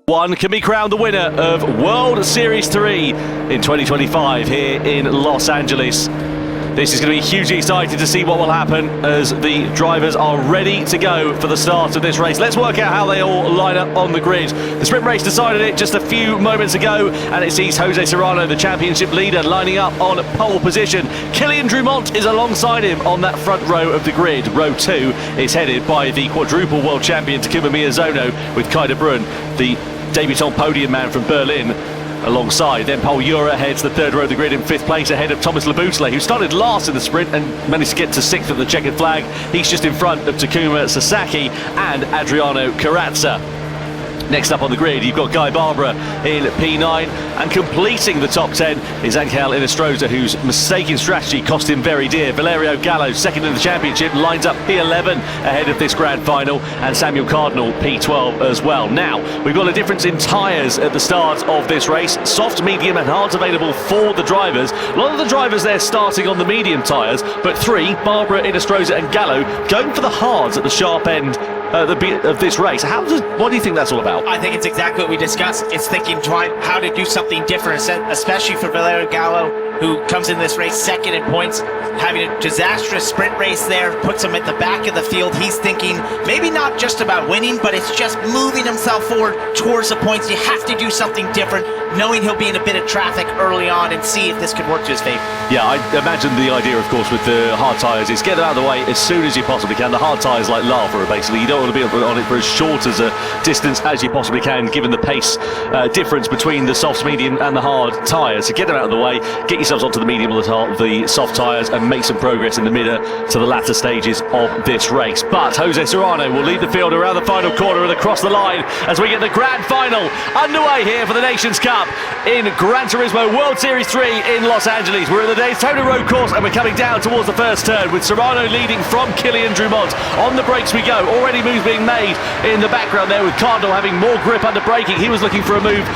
One can be crowned the winner of World Series 3 in 2025 here in Los Angeles. This is going to be hugely exciting to see what will happen as the drivers are ready to go for the start of this race. Let's work out how they all line up on the grid. The sprint race decided it just a few moments ago, and it sees Jose Serrano, the championship leader, lining up on pole position. Kylian Drumont is alongside him on that front row of the grid. Row 2 is headed by the quadruple world champion Takuma Miyazono, with Kai de Bruyne, the debutant podium man from Berlin, alongside. Then Paul Ura heads the third row of the grid in 5th place ahead of Thomas Laboutelet, who started last in the sprint and managed to get to 6th at the checkered flag. He's just in front of Takuma Sasaki and Adriano Carrazza. Next up on the grid, you've got Guy Barbara in P9, and completing the top 10 is Angel Inestrosa, whose mistaken strategy cost him very dear. Valerio Gallo, second in the championship, lines up P11 ahead of this grand final, and Samuel Cardinal P12 as well. Now, we've got a difference in tyres at the start of this race. Soft, medium and hards available for the drivers. A lot of the drivers there starting on the medium tyres, but three, Barbara, Inestrosa and Gallo, going for the hards at the sharp end of this race. What do you think that's all about? I think it's exactly what we discussed. It's thinking how to do something different, especially for Valerio Gallo, who comes in this race second in points, having a disastrous sprint race there, puts him at the back of the field. He's thinking maybe not just about winning, but it's just moving himself forward towards the points. You have to do something different, knowing he'll be in a bit of traffic early on, and see if this could work to his favor. Yeah, I imagine the idea, of course, with the hard tyres is get them out of the way as soon as you possibly can. The hard tyres like lava, basically. You don't want to be on it for as short as a distance as you possibly can, given the pace difference between the soft, medium and the hard tyres. So get them out of the way, get yourselves onto the medium or the soft tyres, and make some progress in the mid to the latter stages of this race. But Jose Serrano will lead the field around the final corner and across the line as we get the grand final underway here for the Nations Cup in Gran Turismo World Series 3 in Los Angeles. We're in the Daytona Road Course and we're coming down towards the first turn, with Serrano leading from Kylian Drumont. On the brakes we go. Already moves being made in the background there, with Cardinal having more grip under braking. He was looking for a move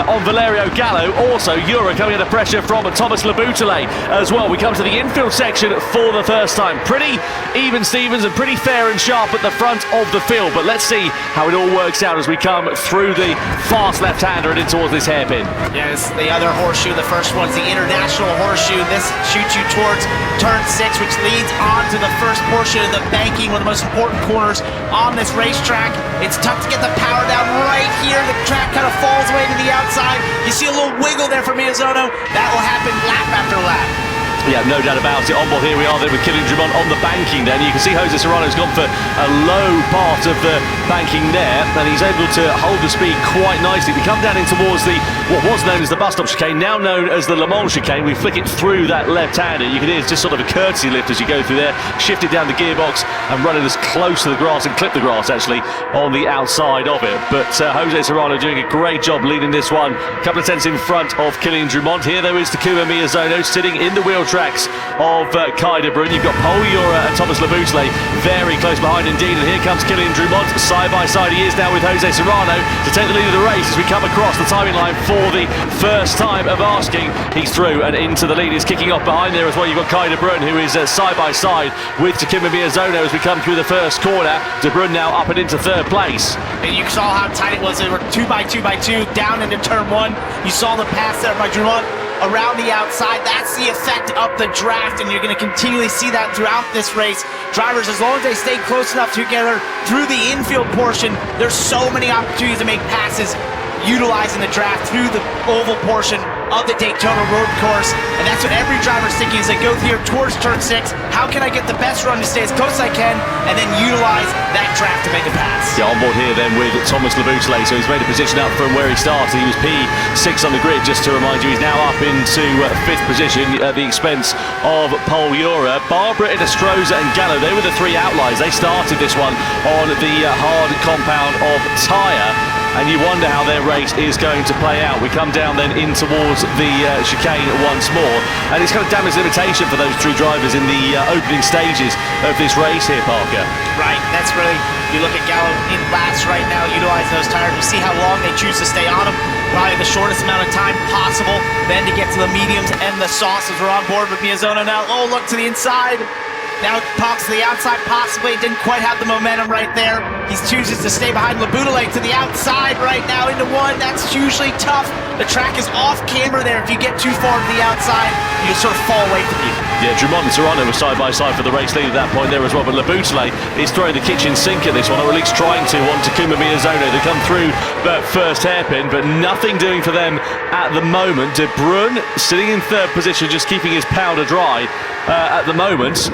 on Valerio Gallo. Also, Ura coming under pressure from Thomas Laboutelet as well. We come to the infield section for the first time. Pretty even Stevens and pretty fair and sharp at the front of the field. But let's see how it all works out as we come through the fast left-hander and in towards this hairpin. Yes, the other horseshoe. The first one's the international horseshoe. This shoots you towards turn 6, which leads on to the first portion of the banking, one of the most important corners on this racetrack. It's tough to get the power down right here. The track kind of falls away to the outside. You see a little wiggle there from Miyazono. That will happen lap after lap. Yeah, no doubt about it. On board here we are then with Kylian Drumont on the banking then. You can see Jose Serrano's gone for a low part of the banking there, and he's able to hold the speed quite nicely. We come down in towards what was known as the bus stop chicane, now known as the Le Mans chicane. We flick it through that left-hander. You can hear it's just sort of a courtesy lift as you go through there. Shift it down the gearbox and run it as close to the grass, and clip the grass actually on the outside of it. But Jose Serrano doing a great job leading this one. A couple of tenths in front of Kylian Drumont. Here though is Takuma Miyazono sitting in the wheel tracks of Kai de Bruyne. You've got Paul Ura and Thomas Laboutelet very close behind indeed, and here comes Kylian Drumont. Side by side he is now with Jose Serrano to take the lead of the race as we come across the timing line for the first time of asking. He's through and into the lead. He's kicking off behind there as well. You've got Kai de Bruyne, who is side by side with Takuma Miyazono as we come through the first corner. De Bruyne now up and into third place. And you saw how tight it was. They were 2 by 2 by 2 down into turn 1. You saw the pass there by Drumont around the outside. That's the effect of the draft, and you're going to continually see that throughout this race. Drivers, as long as they stay close enough together through the infield portion, there's so many opportunities to make passes utilizing the draft through the oval portion of the Daytona Road Course. And that's what every driver's thinking as they go here towards turn 6. How can I get the best run to stay as close as I can and then utilize that draft to make a pass? Yeah, on board here then with Thomas Laboutelet. So he's made a position up from where he started. He was P6 on the grid, just to remind you. He's now up into 5th position at the expense of Paul Ura. Barbara, Inestrosa and Gallo, they were the three outliers. They started this one on the hard compound of tyre, and you wonder how their race is going to play out. We come down then in towards the chicane once more, and it's kind of damage limitation for those three drivers in the opening stages of this race here, Parker. Right, that's really, you look at Gallo in last right now, utilizing those tires. You see how long they choose to stay on them. Probably the shortest amount of time possible, then to get to the mediums and the softs as we're on board with Miyazono now. Oh, look to the inside. Now talks to the outside, possibly. Didn't quite have the momentum right there. He chooses to stay behind Laboutilé to the outside right now into one. That's usually tough. The track is off camera there. If you get too far to the outside, you just sort of fall away from you. Yeah, Drummond and Serrano were side by side for the race lead at that point there as well, but Laboutilé is throwing the kitchen sink at this one, or at least trying to, on Takuma Miyazono. They come through that first hairpin, but nothing doing for them at the moment. De Bruyne sitting in third position, just keeping his powder dry at the moment.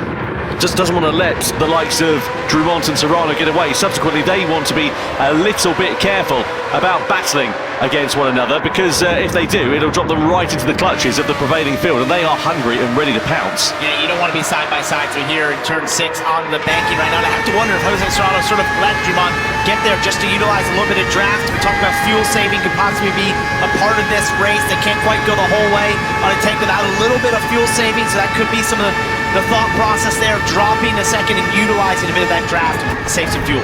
Just doesn't want to let the likes of Drummond and Serrano get away. Subsequently, they want to be a little bit careful about battling against one another, because if they do, it'll drop them right into the clutches of the prevailing field, and they are hungry and ready to pounce. Yeah, you don't want to be side by side through here in turn 6 on the banking right now. And I have to wonder if Jose Serrano sort of let Drummond get there just to utilize a little bit of draft. We talked about fuel saving could possibly be a part of this race. They can't quite go the whole way on a tank without a little bit of fuel saving, so that could be some of the thought process there, dropping a second and utilizing a bit of that draft to save some fuel.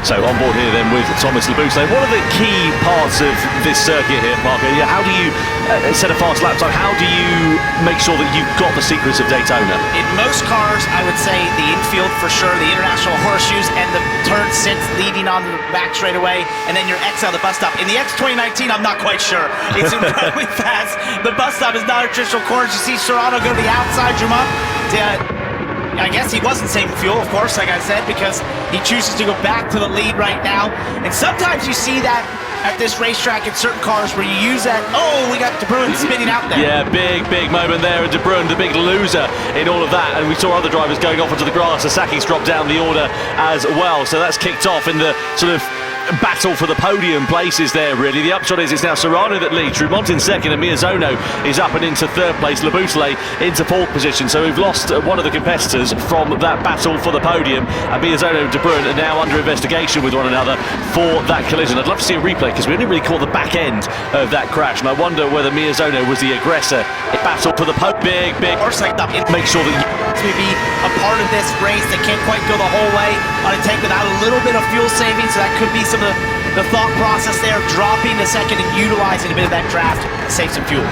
So on board here then with Thomas Laboutilé. What are the key parts of this circuit here, Parker? How do you set a fast lap time? How do you make sure that you've got the secrets of Daytona? In most cars, I would say the infield for sure, the international horseshoes, and the turn 6 leading on the back straightaway, and then your X out of the bus stop. In the X 2019, I'm not quite sure. It's incredibly fast. The bus stop is not a traditional corners. You see Serrano go to the outside, Drummond. I guess he wasn't saving fuel, of course, like I said, because he chooses to go back to the lead right now. And sometimes you see that at this racetrack in certain cars where you use that. Oh, we got De Bruyne spinning out there. Yeah, big moment there, and De Bruyne, the big loser in all of that. And we saw other drivers going off onto the grass. Sasaki's dropped down the order as well, so that's kicked off in the sort of battle for the podium places there, really. The upshot is it's now Serrano that leads, Drummond in second, and Miyazono is up and into third place, Laboutilé into fourth position. So we've lost one of the competitors from that battle for the podium, and Miyazono and De Bruyne are now under investigation with one another for that collision. I'd love to see a replay, because we only really caught the back end of that crash, and I wonder whether Miyazono was the aggressor. Battle for the podium, big horse like that. Make sure that you be a part of this race. They can't quite go the whole way on a tank without a little bit of fuel saving, so that could be some of the thought process there, dropping a second and utilizing a bit of that draft to save some fuel.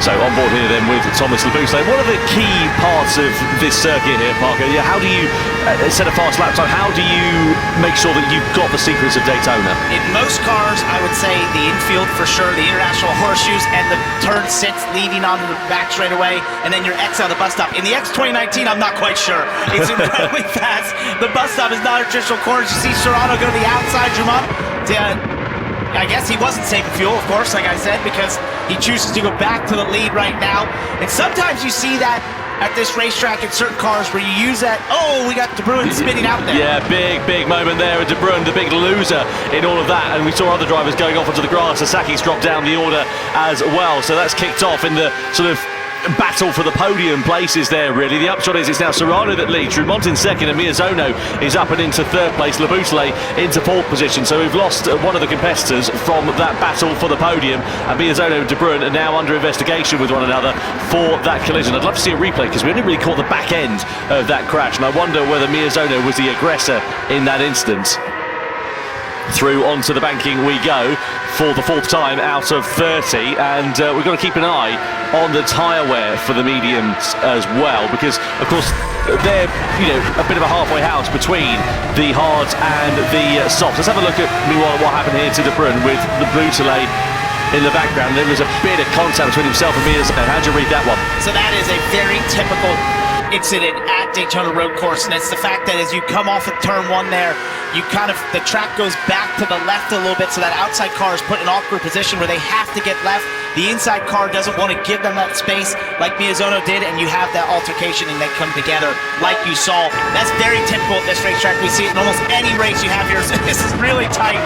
So on board here then with Thomas Laboutilé. What are the key parts of this circuit here, Parker? How do you set a fast lap time? How do you make sure that you've got the secrets of Daytona? In most cars, I would say the infield for sure, the international horseshoes, and the turn 6 leading on the back straightaway, and then your X out of the bus stop. In the X 2019, I'm not quite sure. It's incredibly fast. The bus stop is not a traditional corners. You see Serrano go to the outside, Drummond. I guess he wasn't saving fuel, of course, like I said, because he chooses to go back to the lead right now. And sometimes you see that at this racetrack in certain cars where you use that. Oh, we got De Bruyne spinning out there. Yeah, big moment there, and De Bruyne, the big loser in all of that. And we saw other drivers going off onto the grass. Sasaki's dropped down the order as well, so that's kicked off in the sort of battle for the podium places there, really. The upshot is it's now Serrano that leads, Drummond in second, and Miyazono is up and into third place, Laboutilé into fourth position. So we've lost one of the competitors from that battle for the podium, and Miyazono and De Bruyne are now under investigation with one another for that collision. I'd love to see a replay, because we only really caught the back end of that crash, and I wonder whether Miyazono was the aggressor in that instance. Through onto the banking we go for the fourth time out of 30, and we've got to keep an eye on the tyre wear for the mediums as well, because of course they're a bit of a halfway house between the hards and the softs. Let's have a look at meanwhile what happened here to De Bruyne with the Laboutilé in the background. There was a bit of contact between himself and Miyazono. How'd you read that one? So that is a very typical incident at Daytona Road Course, and it's the fact that as you come off of turn 1 there, the track goes back to the left a little bit, so that outside car is put in an awkward position where they have to get left. The inside car doesn't want to give them that space like Miyazono did, and you have that altercation and they come together like you saw. That's very typical at this racetrack. We see it in almost any race you have here. So this is really tight.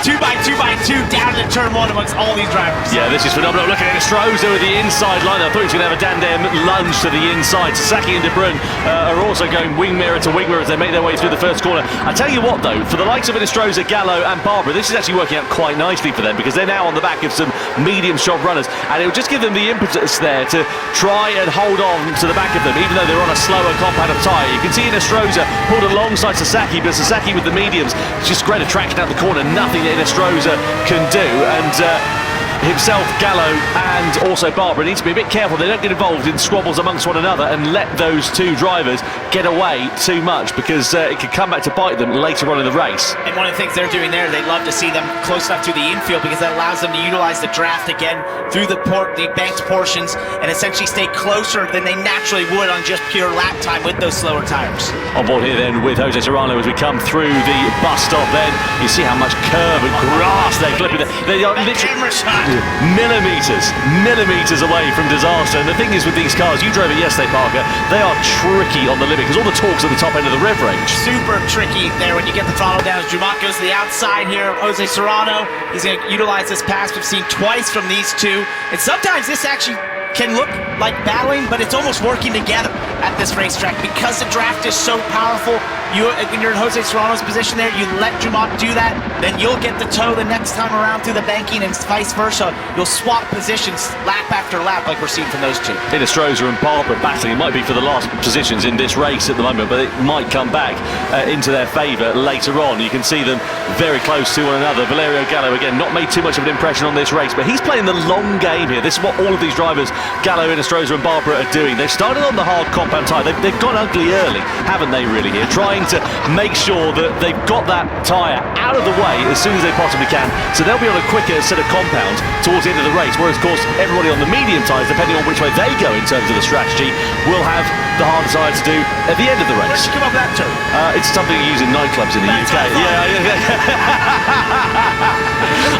2x2x2 down to turn 1 amongst all these drivers. Yeah, this is phenomenal. Looking at Estroza with the inside line. I thought he was going to have a dandem lunge to the inside. Sasaki and De Bruyne are also going wing mirror to wing mirror as they make their way through the first corner. I tell you what though, for the likes of Estroza, Gallo and Barbara, this is actually working out quite nicely for them, because they're now on the back of some medium shot runners, and it will just give them the impetus there to try and hold on to the back of them, even though they're on a slower compound of tyre. You can see Estroza pulled alongside Sasaki, but Sasaki with the mediums, just great attraction out the corner, nothing that Estroza can do, and himself, Gallo, and also Barbara need to be a bit careful they don't get involved in squabbles amongst one another and let those two drivers get away too much, because it could come back to bite them later on in the race. And one of the things they're doing there, they love to see them close enough to the infield, because that allows them to utilize the draft again through the banked portions and essentially stay closer than they naturally would on just pure lap time with those slower tires. On board here then with Jose Serrano as we come through the bus stop then. You see how much curve and grass they're clipping there. They are literally millimetres away from disaster. And the thing is with these cars, you drove it yesterday, Parker, they are tricky on the limit because all the torque's at the top end of the rev range. Super tricky there when you get the throttle down. As Dumont goes to the outside here, Jose Serrano, he's going to utilize this pass we've seen twice from these two. And sometimes this actually can look like battling, but it's almost working together at this racetrack because the draft is so powerful. When you're in Jose Serrano's position there, you let Dumont do that, then you'll get the toe the next time around through the banking and vice versa. You'll swap positions lap after lap like we're seeing from those two. Strozer and Barbara battling. It might be for the last positions in this race at the moment, but it might come back into their favour later on. You can see them very close to one another. Valerio Gallo, again, not made too much of an impression on this race, but he's playing the long game here. This is what all of these drivers, Gallo, Strozer and Barbara, are doing. They've started on the hard compound tyre. They've gone ugly early, haven't they, really, here? Trying to make sure that they've got that tyre out of the way as soon as they possibly can, so they'll be on a quicker set of compounds towards the end of the race, whereas, of course, everybody on the medium tyres, depending on which way they go in terms of the strategy, will have the harder tyre to do at the end of the race. Where'd you come up with that term? It's something you use in nightclubs in the UK.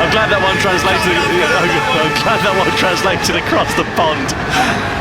I'm glad that one translated. I'm glad that one translated across the pond.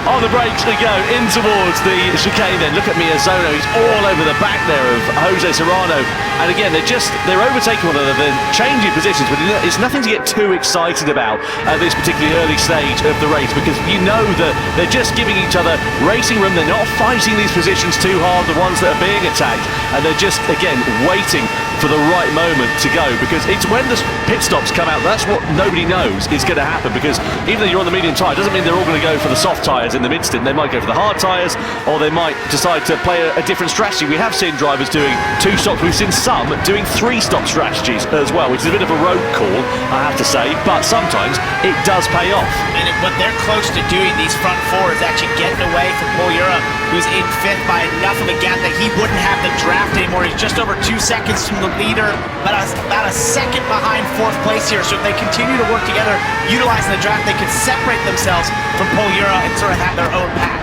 On the brakes we go, in towards the chicane then. Look at Miyazono, he's all over the back there of Jose Serrano. And again, they're overtaking one another, they're changing positions, but it's nothing to get too excited about at this particularly early stage of the race, because you know that they're just giving each other racing room. They're not fighting these positions too hard, the ones that are being attacked, and they're just, again, waiting for the right moment to go, because it's when the pit stops come out, that's what nobody knows is going to happen, because even though you're on the medium tyre, doesn't mean they're all going to go for the soft tyres in the mid-stint. They might go for the hard tyres, or they might decide to play a different strategy. We have seen drivers doing 2 stops, we've seen some doing 3-stop strategies as well, which is a bit of a road call, I have to say, but sometimes it does pay off. And what they're close to doing, these front four, is actually getting away from Paul Ura, who's in 5th by enough of a gap that he wouldn't have the draft anymore. He's just over 2 seconds from the leader, about a second behind 4th place here. So if they continue to work together, utilizing the draft, they could separate themselves from Paul Ura and sort of have their own pack.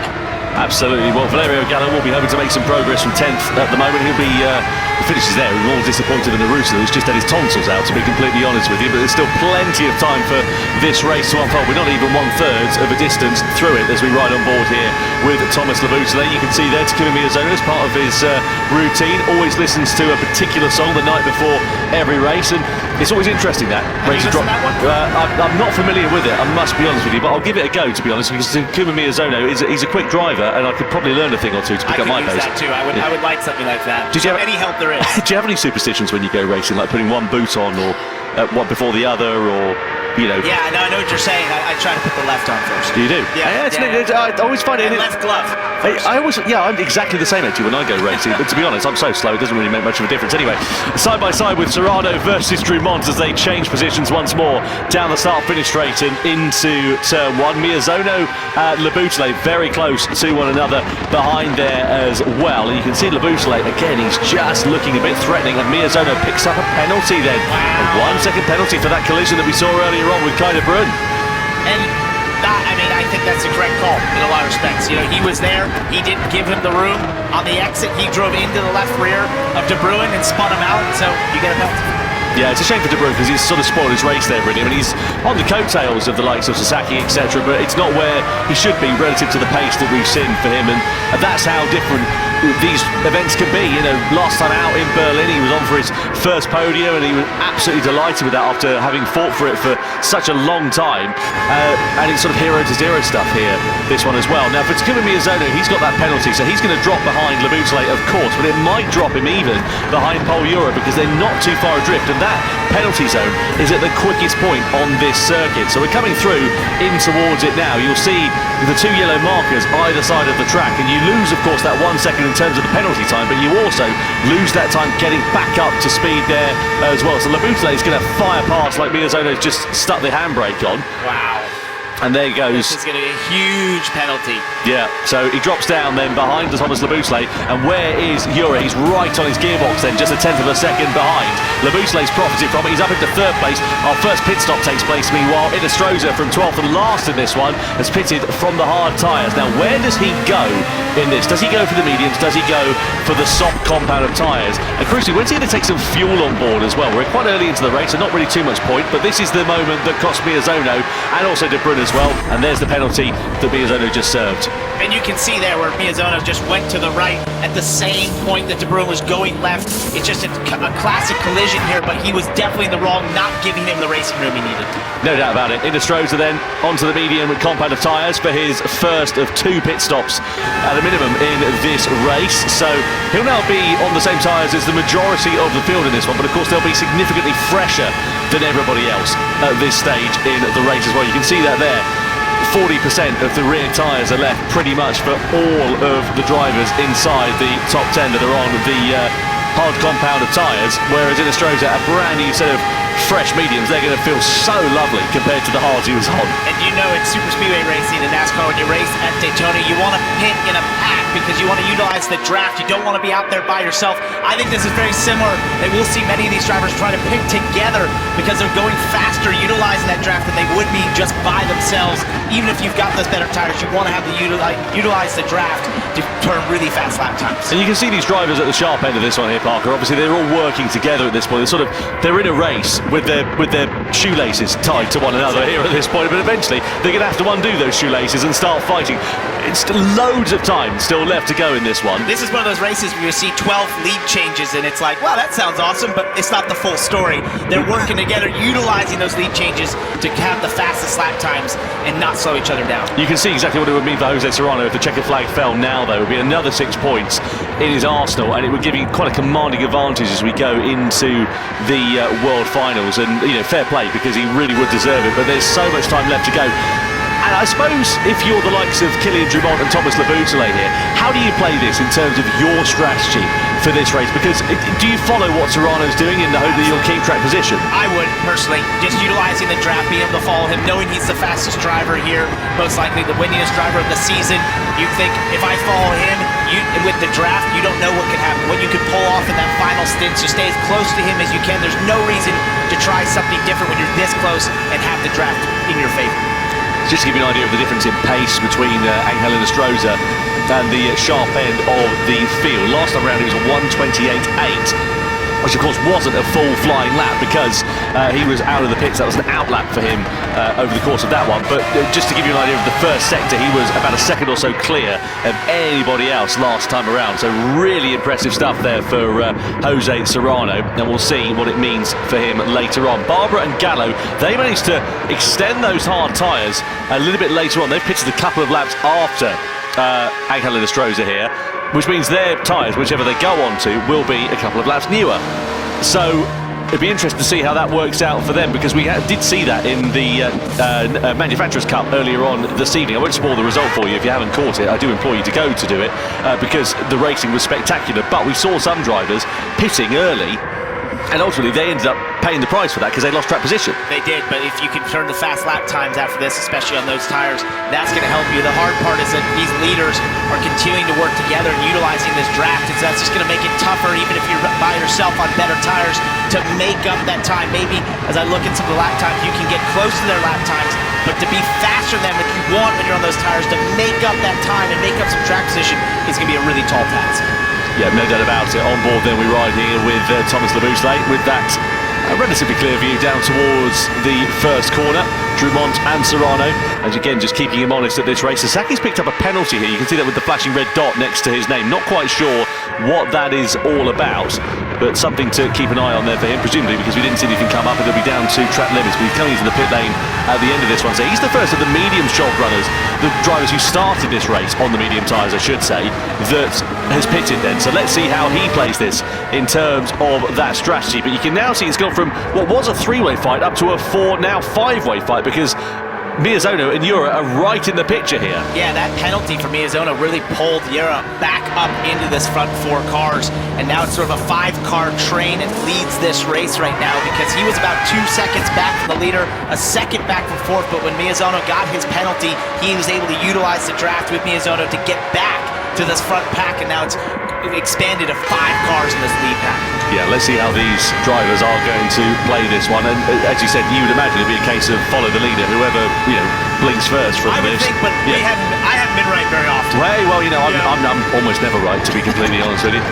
Absolutely. Well, Valerio Gallo will be hoping to make some progress from 10th at the moment. He'll be finishes there. We're more disappointed than the Rooster, who's just had his tonsils out, to be completely honest with you. But there's still plenty of time for this race to unfold. We're not even 1/3 of a distance through it as we ride on board here with Thomas Laboutelet. You can see there Takuma Miyazono, as part of his routine, always listens to a particular song the night before every race, and it's always interesting that race drop. I'm not familiar with it, I must be honest with you, but I'll give it a go, to be honest, because Takuma Miyazono he's a quick driver, and I could probably learn a thing or two to pick up my pace. I could use that too. I would like something like that. Did you have any help there is? Do you have any superstitions when you go racing, like putting one boot on or one before the other, or you know? Yeah, I know what you're saying. I try to put the left on first. You do? Yeah. I always find it. And left glove. I'm exactly the same actually when I go racing, but to be honest, I'm so slow it doesn't really make much of a difference. Anyway, side by side with Serrano versus Dumont as they change positions once more down the start-finish straight and into turn 1. Miyazono, Laboutelet very close to one another behind there as well, and you can see Laboutelet again, he's just looking a bit threatening, and Miyazono picks up a penalty then. Wow. A 1-second penalty for that collision that we saw earlier on with Kyle Brun. And I think that's the correct call in a lot of respects. You know, he was there, he didn't give him the room on the exit, he drove into the left rear of De Bruin and spun him out, so you get a penalty. Yeah, it's a shame for De Bruin because he's sort of spoiled his race there, really. I mean, he's on the coattails of the likes of Sasaki, etc., but it's not where he should be relative to the pace that we've seen for him, and that's how different these events can be. You know, last time out in Berlin, he was on for his first podium, and he was absolutely delighted with that after having fought for it for such a long time. And it's sort of hero to zero stuff here, this one as well. Now, for Takuma Miyazono, he's got that penalty, so he's going to drop behind Laboutelet, of course, but it might drop him even behind Paul Ura because they're not too far adrift, and that penalty zone is at the quickest point on this circuit. So we're coming through in towards it now. You'll see the 2 yellow markers either side of the track, and you lose, of course, that 1 second in terms of the penalty time, but you also lose that time getting back up to speed there as well. So Labuschagne is going to fire past like Miyazono's just stuck the handbrake on. Wow. And there he goes. This is going to be a huge penalty. Yeah, so he drops down then behind Thomas Labuschagne, and where is Yuri? He's right on his gearbox then, just a tenth of a second behind. Labuschagne's profited from it, he's up into third place. Our first pit stop takes place, meanwhile. Inestrosa from 12th and last in this one has pitted from the hard tyres. Now, where does he go in this? Does he go for the mediums? Does he go for the soft compound of tyres? And crucially, when's he going to take some fuel on board as well? We're quite early into the race, so not really too much point, but this is the moment that cost Miyazono and also De Bruyne as well, and there's the penalty that Miyazono just served. And you can see there where Miyazono just went to the right at the same point that De Bruyne was going left. It's just a classic collision here, but he was definitely in the wrong, not giving him the racing room he needed. No doubt about it. Inestrosa then onto the medium compound of tyres for his first of 2 pit stops at a minimum in this race. So he'll now be on the same tyres as the majority of the field in this one, but of course they'll be significantly fresher than everybody else at this stage in the race as well. You can see that there. 40% of the rear tyres are left pretty much for all of the drivers inside the top 10 that are on the hard compound of tyres, whereas Inestrosa, a brand new set of fresh mediums, they're going to feel so lovely compared to the hards he was on. And you know, in super speedway racing in NASCAR, when you race at Daytona, you want to pit in a pack because you want to utilize the draft. You don't want to be out there by yourself. I think this is very similar, and we'll see many of these drivers try to pit together because they're going faster utilizing that draft than they would be just by themselves. Even if you've got those better tires, you want to have to utilize the draft to turn really fast lap times. And you can see these drivers at the sharp end of this one here, Parker. Obviously, they're all working together at this point. They're in a race with their shoelaces tied to one another here at this point, but eventually they're going to have to undo those shoelaces and start fighting. It's loads of time still left to go in this one. This is one of those races where you see 12 lead changes and it's like, wow, that sounds awesome, but it's not the full story. They're working together, utilizing those lead changes to have the fastest lap times and not slow each other down. You can see exactly what it would mean for Jose Serrano if the checkered flag fell now, though. It would be another 6 points in his arsenal, and it would give him quite a commanding advantage as we go into the World Finals. And, you know, fair play, because he really would deserve it, but there's so much time left to go. And I suppose if you're the likes of Kylian Drumont and Thomas Labuschagne here, how do you play this in terms of your strategy for this race? Because do you follow what Serrano's doing in the hope that you'll keep track position? I would, personally, just utilizing the draft, being able to follow him, knowing he's the fastest driver here, most likely the winningest driver of the season. You think, if I follow him with the draft, you don't know what could happen, what you could pull off in that final stint. So stay as close to him as you can. There's no reason to try something different when you're this close and have the draft in your favor. Just to give you an idea of the difference in pace between Angel Inestrosa and the sharp end of the field. Last time around, he was a 1:28.8, which of course wasn't a full flying lap because he was out of the pits. That was an out lap for him over the course of that one. But just to give you an idea of the first sector, he was about a second or so clear of anybody else last time around. So really impressive stuff there for Jose Serrano, and we'll see what it means for him later on. Barbara and Gallo, they managed to extend those hard tyres a little bit later on. They've pitted a couple of laps after Angel Inestrosa here, which means their tyres, whichever they go on to, will be a couple of laps newer. So it'd be interesting to see how that works out for them, because we did see that in the Manufacturers' Cup earlier on this evening. I won't spoil the result for you if you haven't caught it. I do implore you to go to do it because the racing was spectacular, but we saw some drivers pitting early, and ultimately they ended up paying the price for that because they lost track position. They did, but if you can turn the fast lap times after this, especially on those tires, that's going to help you. The hard part is that these leaders are continuing to work together and utilizing this draft, and so that's just going to make it tougher, even if you're by yourself on better tires, to make up that time. Maybe as I look at some of the lap times, you can get close to their lap times, but to be faster than if you want when you're on those tires, to make up that time and make up some track position, is going to be a really tall task. Yeah, no doubt about it. On board then we ride here with Thomas Labuschagne with that relatively clear view down towards the first corner. Drumont and Serrano, and again just keeping him honest at this race. Sasaki's picked up a penalty here. You can see that with the flashing red dot next to his name. Not quite sure what that is all about, but something to keep an eye on there for him, presumably because we didn't see anything come up and it'll be down to track limits. But he's coming into the pit lane at the end of this one, so he's the first of the medium shock runners, the drivers who started this race on the medium tyres, I should say, that has pitted then. So let's see how he plays this in terms of that strategy. But you can now see it's gone from what was a 3-way fight up to a 4, now 5-way fight, because Miyazono and Ura are right in the picture here. Yeah, that penalty for Miyazono really pulled Ura back up into this front 4 cars, and now it's sort of a 5-car train and leads this race right now because he was about 2 seconds back from the leader, a second back from 4th, but when Miyazono got his penalty, he was able to utilize the draft with Miyazono to get back to this front pack, and now it's expanded to 5 cars in this lead pack. Yeah, let's see how these drivers are going to play this one. And as you said, you would imagine it'd be a case of follow the leader, whoever blinks first from I would this. think, but I haven't been right very often. Well, I'm almost never right, to be completely honest with you.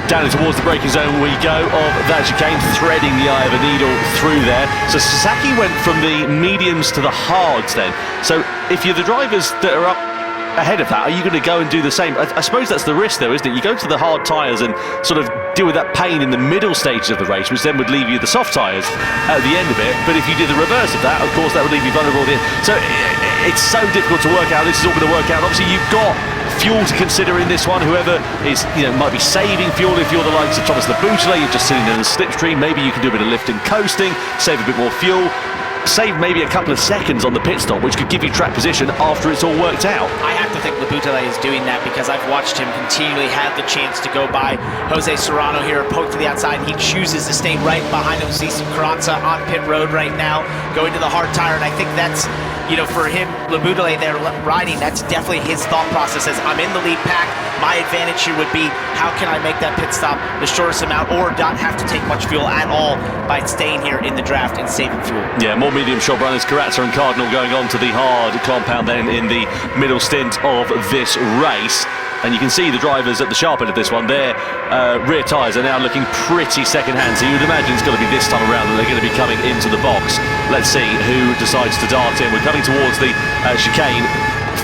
Down towards the braking zone we go of that chicane, threading the eye of a needle through there. So Sasaki went from the mediums to the hards then. So if you're the drivers that are up ahead of that, are you going to go and do the same? I suppose that's the risk though, isn't it? You go to the hard tyres and sort of deal with that pain in the middle stages of the race, which then would leave you the soft tyres at the end of it. But if you did the reverse of that, of course that would leave you vulnerable at the end. So it's so difficult to work out. This is all going to work out. Obviously you've got fuel to consider in this one. Whoever is, might be saving fuel. If you're the likes of Thomas Laboutelet, you're just sitting in the slipstream, maybe you can do a bit of lifting, coasting, save a bit more fuel, save maybe a couple of seconds on the pit stop, which could give you track position after it's all worked out. I have to think Laboutelet is doing that because I've watched him continually have the chance to go by Jose Serrano here, poke to the outside. He chooses to stay right behind Jose Carranza on pit road right now, going to the hard tire, and I think that's, for him, Laboutelet there riding, that's definitely his thought process. As I'm in the lead pack, my advantage here would be how can I make that pit stop the shortest amount or not have to take much fuel at all by staying here in the draft and saving fuel. Yeah, more medium shot runners, Carrazza and Cardinal going on to the hard compound then in the middle stint of this race. And you can see the drivers at the sharp end of this one, their rear tyres are now looking pretty second-hand, so you'd imagine it's got to be this time around that they're going to be coming into the box. Let's see who decides to dart in. We're coming towards the chicane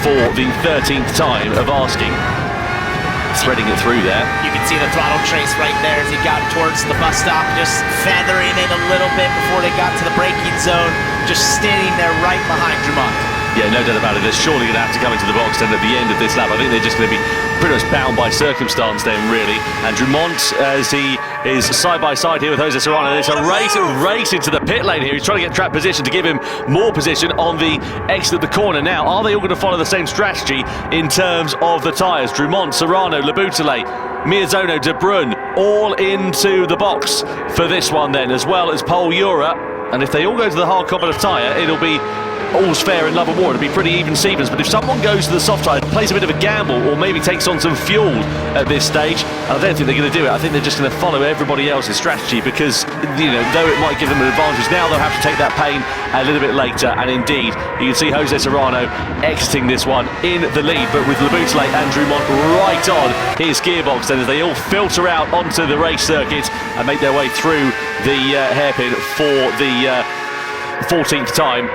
for the 13th time of asking. Threading it through there. You can see the throttle trace right there as he got towards the bus stop, just feathering it a little bit before they got to the braking zone, just standing there right behind Drummond. Yeah, no doubt about it. They're surely going to have to come into the box then at the end of this lap. I think they're just going to be pretty much bound by circumstance then, really. And Drummond, as he is side by side here with Jose Serrano, it's a race into the pit lane here. He's trying to get track position to give him more position on the exit of the corner. Now, are they all going to follow the same strategy in terms of the tyres? Drummond, Serrano, Laboutelet, Miyazono, De Bruyne, all into the box for this one then, as well as Pol Ura. And if they all go to the hard compound of tyre, it'll be all's fair in love and war. It'll be pretty even Stevens, but if someone goes to the soft tyre, plays a bit of a gamble, or maybe takes on some fuel at this stage, I don't think they're going to do it. I think they're just going to follow everybody else's strategy because, though it might give them an advantage now, they'll have to take that pain a little bit later. And indeed, you can see Jose Serrano exiting this one in the lead, but with Laboutelet and Drummond right on his gearbox then as they all filter out onto the race circuit and make their way through the hairpin for the 14th time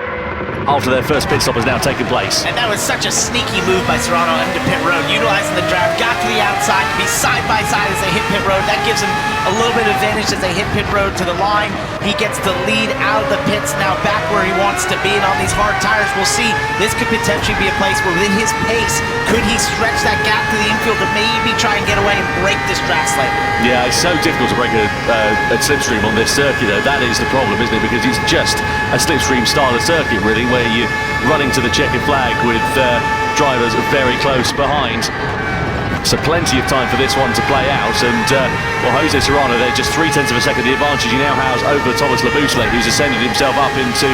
after their first pit stop has now taken place. And that was such a sneaky move by Serrano into pit road, utilizing the draft, got to the outside to be side by side as they hit pit road. That gives him a little bit of advantage as they hit pit road to the line. He gets the lead out of the pits, now back where he wants to be, and on these hard tires, we'll see. This could potentially be a place where within his pace, could he stretch that gap to the infield to maybe try and get away and break this draft slightly? Yeah, it's so difficult to break a slipstream on this circuit though. That is the problem, isn't it? Because it's just a slipstream style of circuit really, where you're running to the checkered flag with drivers very close behind. So plenty of time for this one to play out, and Jose Serrano there just 0.3 of a second the advantage he now has over Thomas Laboutelet, who's ascended himself up into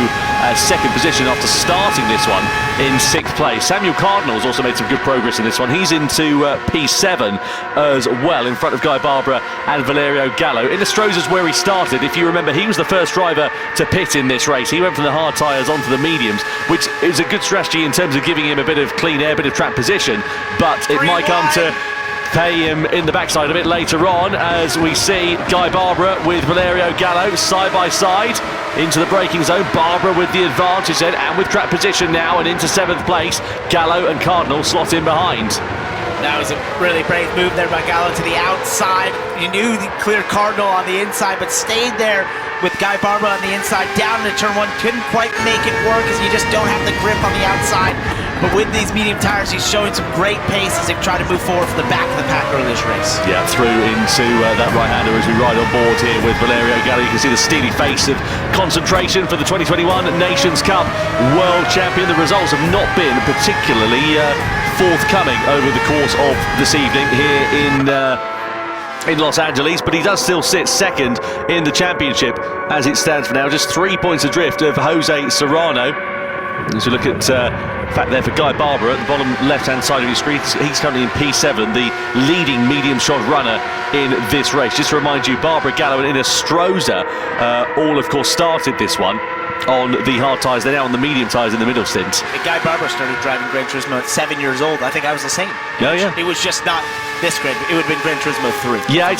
second position after starting this one in 6th place. Samuel Cardinal's also made some good progress in this one. He's into P7 as well, in front of Guy Barbara and Valerio Gallo. In Estrosa's where he started, if you remember, he was the first driver to pit in this race. He went from the hard tyres onto the mediums, which is a good strategy in terms of giving him a bit of clean air, a bit of track position, but it might come to pay him in the backside a bit later on, as we see Guy Barbara with Valerio Gallo side by side into the braking zone. Barbara with the advantage then, and with track position now, and into 7th place. Gallo and Cardinal slot in behind. That was a really brave move there by Gallo to the outside. You knew the clear Cardinal on the inside, but stayed there with Guy Barbara on the inside, down into turn 1. Couldn't quite make it work as you just don't have the grip on the outside. But with these medium tires, he's showing some great pace as they try to move forward from the back of the pack early this race. Yeah, through into that right-hander as we ride on board here with Valerio Gallo. You can see the steely face of concentration for the 2021 Nations Cup World Champion. The results have not been particularly forthcoming over the course of this evening here in Los Angeles, but he does still sit second in the championship as it stands for now, just 3 points adrift of Jose Serrano. As you look at fact there for Guy Barber at the bottom left-hand side of your screen, he's currently in P7, the leading medium-shod runner in this race. Just to remind you, Barbara Gallo and Ines Stroza all, of course, started this one on the hard tyres. They're now on the medium tyres in the middle stint. Guy Barber started driving Gran Turismo at 7 years old. I think I was the same. It was just not this Gran. It would have been Gran Turismo 3. Yeah,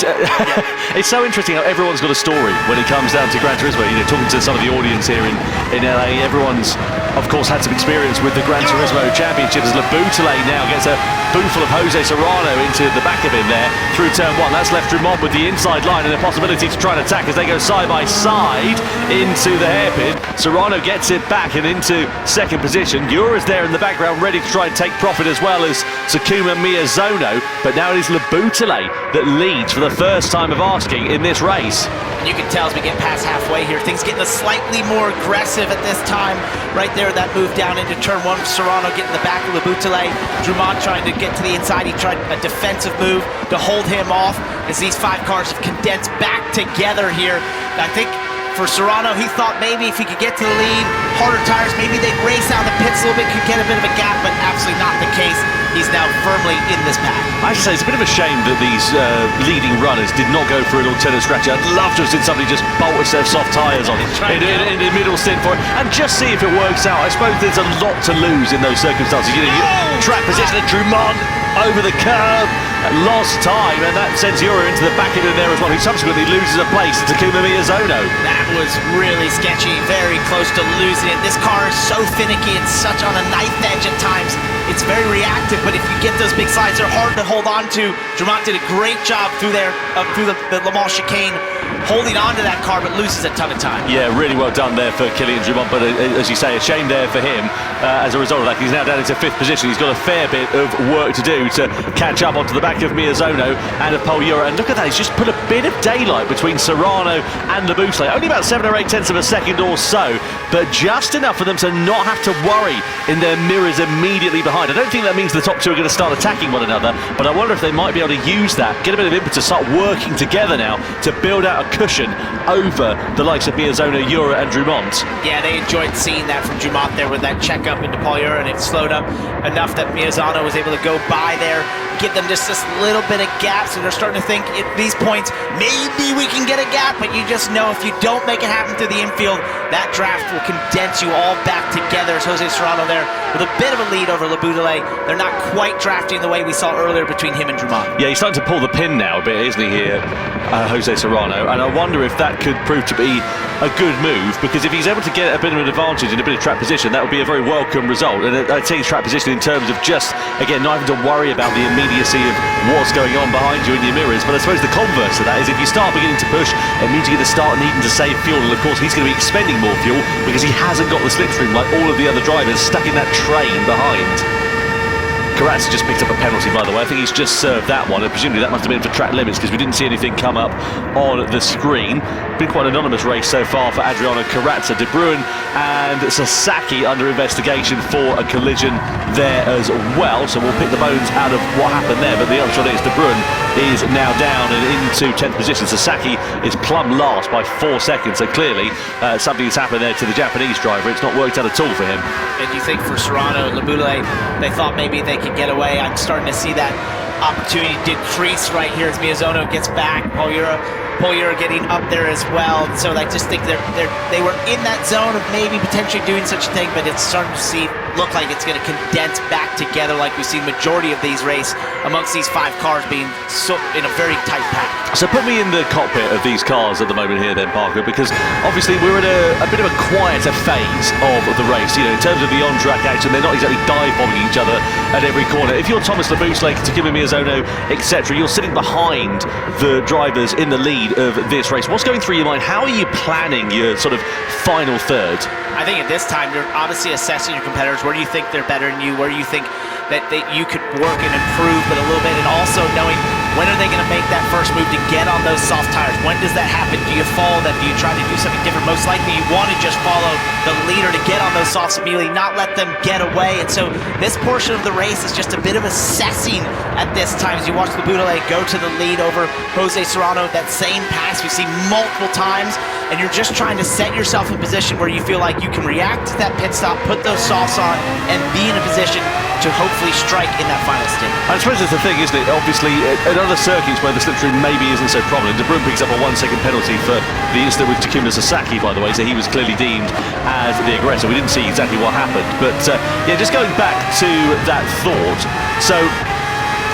it's so interesting how everyone's got a story when it comes down to Gran Turismo. You know, talking to some of the audience here in LA, everyone's, of course, had some experience with the Gran Turismo Championship as Laboutelet now gets a bootful of Jose Serrano into the back of him there through turn one. That's left Drummond with the inside line and a possibility to try and attack as they go side by side into the hairpin. Serrano gets it back and into second position. Ura's there in the background ready to try and take profit as well as Takuma Miyazono, but now it is Laboutelet that leads for the first time of asking in this race. You can tell as we get past halfway here, things getting slightly more aggressive at this time. Right there, that move down into turn one, Serrano getting the back of Laboutelet. Drummond trying to get to the inside. He tried a defensive move to hold him off as these five cars have condensed back together here. I think for Serrano, he thought maybe if he could get to the lead, harder tires, maybe they'd race out the pits a little bit, could get a bit of a gap, but absolutely not the case. He's now firmly in this pack. I have to say, it's a bit of a shame that these leading runners did not go for an alternate strategy. I'd love to have seen somebody just bolt a set of soft tyres on in the middle stint for it and just see if it works out. I suppose there's a lot to lose in those circumstances. You know, track position at Drummond over the curb, lost time, and that sends Ura into the back end of there as well, who subsequently loses a place to Takuma Miyazono. That was really sketchy, very close to losing it. This car is so finicky, it's such on a knife edge at times. It's very reactive, but if you get those big slides, they're hard to hold on to. Drummond did a great job through there, through the Le Mans chicane, holding on to that car, but loses a ton of time. Yeah, really well done there for Kylian Drummond, but as you say, a shame there for him as a result of that. He's now down into fifth position. He's got a fair bit of work to do to catch up onto the back of Miyazono and of Paul Ura. And look at that, he's just put a bit of daylight between Serrano and Laboutelet. Only about 7 or 8 tenths of a second or so, but just enough for them to not have to worry in their mirrors immediately behind. I don't think that means the top two are going to start attacking one another, but I wonder if they might be able to use that, get a bit of impetus, start working together now to build out a cushion over the likes of Miyazono, Ura and Drummond. Yeah, they enjoyed seeing that from Drummond there with that check up into Paul Ura, and it slowed up enough that Miyazono was able to go by there, give them just this little bit of gap, so they're starting to think at these points, maybe we can get a gap, but you just know if you don't make it happen through the infield, that draft will condense you all back together. As Jose Serrano there with a bit of a lead over Laboutelet. They're not quite drafting the way we saw earlier between him and Drummond. Yeah, he's starting to pull the pin now a bit, isn't he, here, Jose Serrano, and I wonder if that could prove to be a good move, because if he's able to get a bit of an advantage in a bit of track position, that would be a very welcome result. And I'd say track position in terms of just, again, not having to worry about the immediacy of what's going on behind you in your mirrors. But I suppose the converse of that is if you start beginning to push, it means you're going to start needing to save fuel, and of course he's going to be expending more fuel because he hasn't got the slipstream like all of the other drivers stuck in that train behind. Karat's just picked up a penalty, by the way. I think he's just served that one, and presumably that must have been for track limits because we didn't see anything come up on the screen. Been quite an anonymous race so far for Adriano Carazza. De Bruyn and Sasaki under investigation for a collision there as well, so we'll pick the bones out of what happened there, but the upshot is De Bruyn is now down and into 10th position. Sasaki is plumb last by 4 seconds, so clearly something's happened there to the Japanese driver. It's not worked out at all for him. And you think for Serrano and Laboutelet, they thought maybe they could get away. I'm starting to see that opportunity decrease right here as Miyazono gets back. Paul Ura getting up there as well. So I just think they were in that zone of maybe potentially doing such a thing, but it's starting to look like it's going to condense back together like we've seen majority of these race amongst these 5 cars being so in a very tight pack. So put me in the cockpit of these cars at the moment here then, Parker, because obviously we're in a bit of a quieter phase of the race. You know, in terms of the on-track action, they're not exactly dive-bombing each other at every corner. If you're Thomas Laboutelet, Takuma Miyazono, etc., you're sitting behind the drivers in the lead of this race. What's going through your mind? How are you planning your sort of final third? I think at this time, you're obviously assessing your competitors. Where do you think they're better than you? Where do you think that you could work and improve, but a little bit, and also knowing when are they going to make that first move to get on those soft tires? When does that happen? Do you follow them? Do you try to do something different? Most likely you want to just follow the leader to get on those softs immediately, not let them get away. And so this portion of the race is just a bit of assessing at this time as you watch the Boudelet go to the lead over Jose Serrano. That same pass we've seen multiple times, and you're just trying to set yourself in a position where you feel like you can react to that pit stop, put those softs on, and be in a position to hopefully strike in that final stint. I suppose that's the thing, isn't it? Obviously, at other circuits where the slipstream maybe isn't so prominent, De Bruyne picks up a 1 second penalty for the incident with Takuma Sasaki, by the way, so he was clearly deemed as the aggressor. We didn't see exactly what happened, but yeah, just going back to that thought. So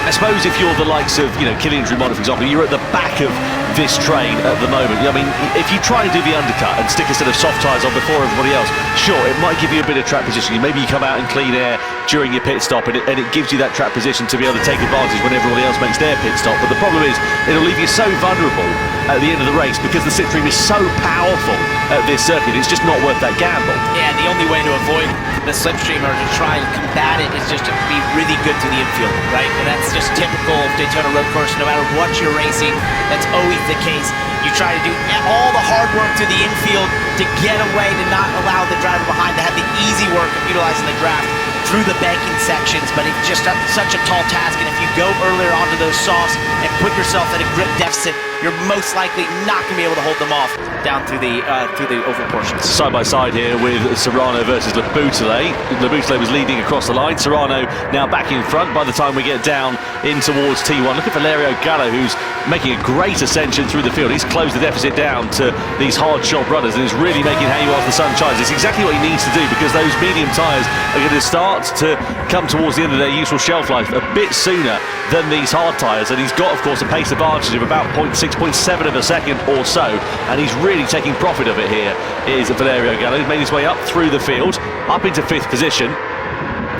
I suppose if you're the likes of, Kylian Drummond, for example, you're at the back of this train at the moment. I mean, if you try and do the undercut and stick a set of soft tyres on before everybody else, sure, it might give you a bit of track position. Maybe you come out in clean air during your pit stop, and it gives you that track position to be able to take advantage when everybody else makes their pit stop. But the problem is, it'll leave you so vulnerable at the end of the race because the slipstream is so powerful at this circuit. It's just not worth that gamble. Yeah, the only way to avoid the slipstream or to try and combat it is just to be really good to the infield, right? And that's just typical of Daytona road course. No matter what you're racing, that's always the case. You try to do all the hard work to the infield to get away, to not allow the driver behind to have the easy work of utilizing the draft through the banking sections, but it's just such a tall task, and if you go earlier onto those softs and put yourself at a grip deficit, you're most likely not going to be able to hold them off down through the oval portions. Side by side here with Serrano versus Le Boutelet. Le Boutelet was leading across the line. Serrano now back in front by the time we get down in towards T1. Look at Valerio Gallo, who's making a great ascension through the field. He's closed the deficit down to these hard shot runners and is really making hay whilst the sun shines. It's exactly what he needs to do because those medium tyres are going to start to come towards the end of their useful shelf life a bit sooner than these hard tyres, and he's got, of course, a pace advantage of about 0.6, 0.7 of a second or so, and he's really taking profit of it here, is Valerio Gallo. He's made his way up through the field, up into 5th position,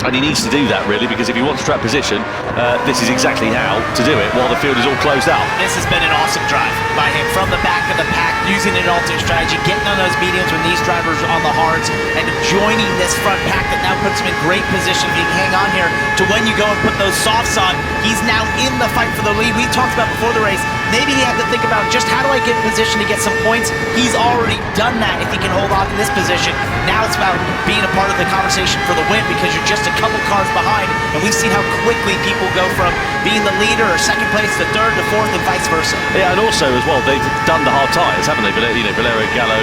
and he needs to do that, really, because if he wants track position, this is exactly how to do it while the field is all closed out. This has been an awesome drive by him from the back of the pack, using an alternate strategy, getting on those mediums when these drivers are on the hards, and joining this front pack that now puts him in great position. If he can hang on here to when you go and put those softs on, he's now in the fight for the lead. We talked about before the race, maybe he had to think about just how do I get in position to get some points. He's already done that if he can hold on to this position. Now it's about being a part of the conversation for the win because you're just a couple cars behind, and we've seen how quickly people go from being the leader or second place to third to fourth and vice versa. Yeah, and also as well, they've done the hard tyres, haven't they? Valerio Gallo,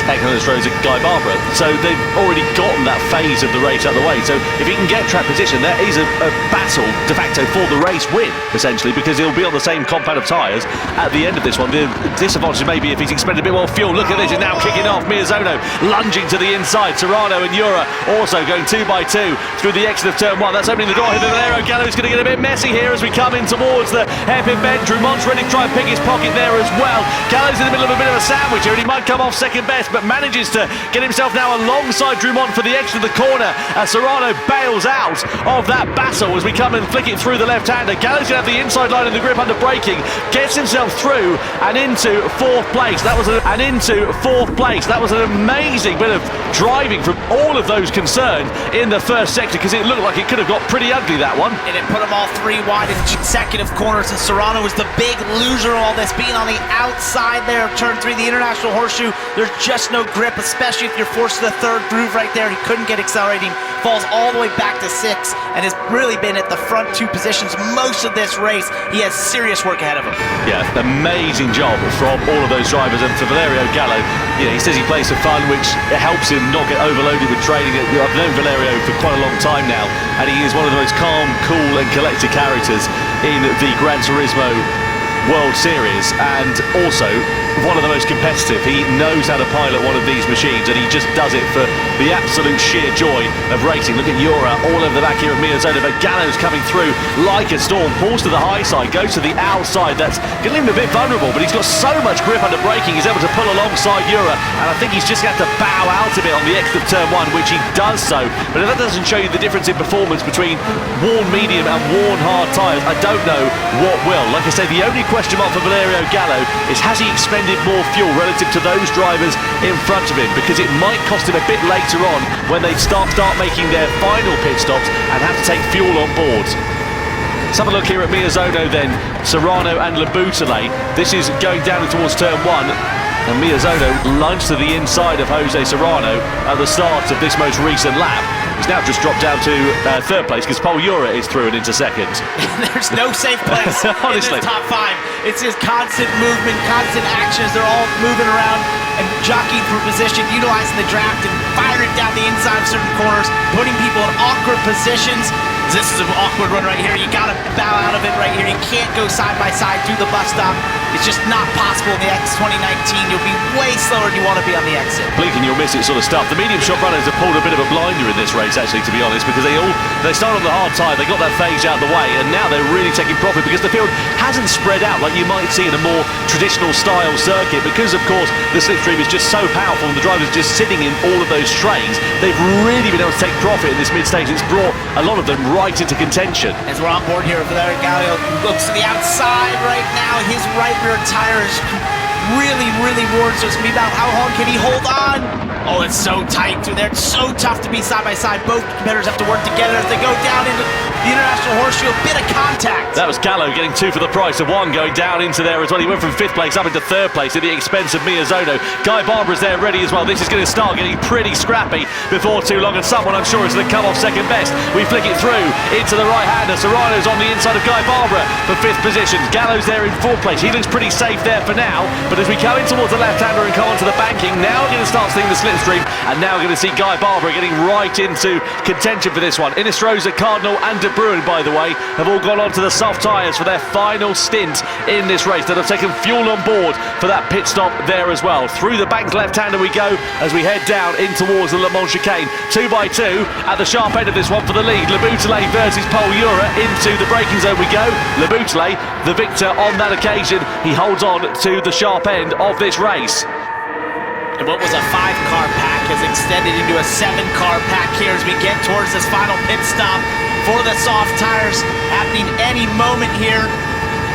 Hector Stroza, Guy Barbara. So they've already gotten that phase of the race out of the way. So if he can get track position, there is a battle de facto for the race win, essentially, because he'll be on the same compound of tyres at the end of this one. The disadvantage may be if he's expended a bit more fuel. Look at this, he's now kicking off. Miyazono lunging to the inside. Serrano and Ura also going 2 by 2 through the exit of turn 1. That's opening the door here. Valerio Gallo is going to get a bit messy here as we come in towards the hairpin bend. Drumont's ready to try and pick his pocket there as well. Gallo's in the middle of a bit of a sandwich here, and he might come off second best, but manages to get himself now alongside Drumont for the exit of the corner as Serrano bails out of that battle as we come and flick it through the left-hander. Gallo's going to have the inside line of the grip under braking, gets himself through and into 4th place. That was an amazing bit of driving from all of those concerned in the first sector, because it looked like it could have got pretty ugly, that one. And it put them all 3 wide in consecutive corners, and Serrano was the big loser of all this, being on the outside there of turn 3, the International Horseshoe. There's just no grip, especially if you're forced to the 3rd groove right there. He couldn't get accelerating, falls all the way back to 6, and has really been at the front 2 positions most of this race. He has serious work ahead of him. Yeah, amazing job from all of those drivers, and for Valerio Gallo, he says he plays for fun, which helps him not get overloaded with training. I've known Valerio for quite a long time now, and he is one of the most calm, cool and collected characters in the Gran Turismo World Series, and also one of the most competitive. He knows how to pilot one of these machines, and he just does it for the absolute sheer joy of racing. Look at Ura all over the back here of Miyazono, but Gallo's coming through like a storm, pulls to the high side, goes to the outside. That's going to leave him a bit vulnerable, but he's got so much grip under braking, he's able to pull alongside Ura, and I think he's just going to have to bow out a bit on the exit of turn 1, which he does so. But if that doesn't show you the difference in performance between worn medium and worn hard tyres, I don't know what will. Like I say, the only question mark for Valerio Gallo is, has he expended more fuel relative to those drivers in front of him? Because it might cost him a bit later on when they start making their final pit stops and have to take fuel on board. Let's have a look here at Miyazono then, Serrano and Labutale. This is going down towards turn 1. And Miyazono lunged to the inside of Jose Serrano at the start of this most recent lap. He's now just dropped down to third place because Paul Ura is through and into second. There's no safe place Honestly. in this top 5. It's just constant movement, constant actions. They're all moving around and jockeying for position, utilizing the draft and firing down the inside of certain corners, putting people in awkward positions. This is an awkward one right here. You gotta bow out of it right here. You can't go side by side through the bus stop. It's just not possible in the X 2019. You'll be way slower than you want to be on the exit. Blink and you'll miss it sort of stuff. The medium shot runners have pulled a bit of a blinder in this race, actually, to be honest, because they started on the hard tyre, they got that phase out of the way, and now they're really taking profit because the field hasn't spread out like you might see in a more traditional style circuit, because of course the slipstream is just so powerful and the drivers just sitting in all of those trains. They've really been able to take profit in this mid-stage. It's brought a lot of them right into contention. As we're on board here with Valerio Gallo, looks to the outside right now. His right rear tire is really warns us about how long can he hold on. Oh, it's so tight too. They're so tough to be side by side. Both competitors have to work together as they go down into the International Horseshoe. A bit of contact. That was Gallo getting 2 for the price of 1, going down into there as well. He went from 5th place up into 3rd place at the expense of Miyazono. Guy Barbara's there ready as well. This is going to start getting pretty scrappy before too long, and someone I'm sure is going to come off second best. We flick it through into the right-hander. Serrano's on the inside of Guy Barbara for 5th position. Gallo's there in 4th place. He looks pretty safe there for now, but as we come in towards the left-hander and come onto the banking, now we're going to start seeing the slipstream, and now we're going to see Guy Barbara getting right into contention for this one. Inestrosa, Cardinal and De Bruin, by the way, have all gone on to the soft tyres for their final stint in this race. That have taken fuel on board for that pit stop there as well. Through the banked left-hander we go as we head down in towards the Le Mans chicane. 2x2 at the sharp end of this one for the lead. Labutale versus Paul Ura. Into the braking zone we go. Labutale, the victor on that occasion. He holds on to the sharp end of this race. And what was a 5-car pack has extended into a 7-car pack here as we get towards this final pit stop for the soft tires, happening any moment here.